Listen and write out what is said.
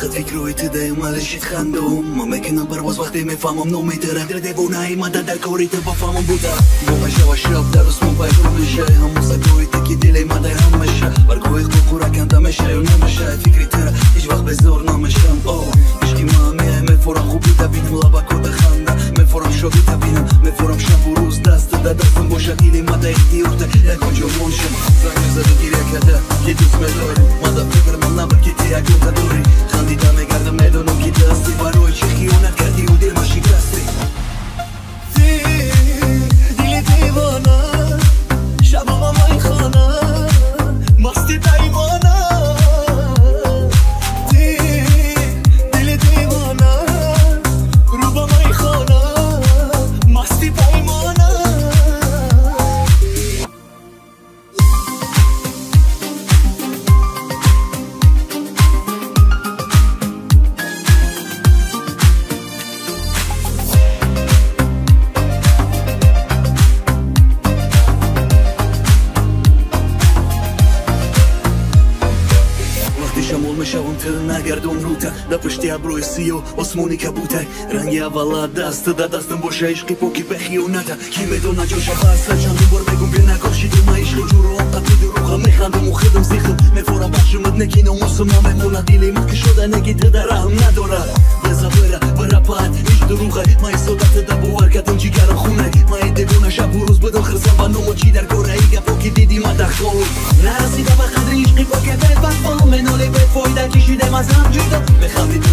وقت فکر روی تو دایم علشید خندم ما میکنم پرواز وقتی میفهمم نمیترم دل دیوونه ایمده در کاری تو بفهمم بودم با مشه و شب در اسمون پیشون میشه همون سکوی تکی دل ایمده هم میشه برگوی خوکو رکنده میشه یا نمیشه فکری تر هیچ وقت بزار نمیشم عشقی ما همیه میفورم خوبی تبینم لبکو دخنده میفورم شبی تبینم میفورم شب و روز دست ده دستم باشه دل ایمده اختیار ده یک اونجا منشم زنگ زده گیره کده که دوست میداری ماده فکر من نبود که تی یک دوتا دوری خندیده میگردم میدونم که دستی برای چی خیانت کردی و دل ما شکستی دل دیوانه شب آمای خانه مستی پیمانه دل دیوانه رو با مای خانه مستی پیمانه شمول میشوم تو نگردم روته در پشتی ابروی سیاه آسمونی کبوته رنگی اولا دست ده دستم باشه عشقی پاکی به خیانته کی میدونه جاشه خسته چندون بار بگم بیا نکاشیدی من عشقی جورو هم قطعی دروغم میخندم و خودم زیخم میفورم بخشمت نکی ناموسم هم میمونه دیلی من که شده نگی تو در رحم نداره بزا بره پاید هیچ دروغه من سادت ده باور کردم جیگر خونه من دیوونه شب و روز بدم خرسم و نمو چی در گوره ایگه پاکی دیدی من در خواه نرسیده به قدر عشقی پاکی بد بفهم منالی به فایده کشیده مزم جدا بخوابید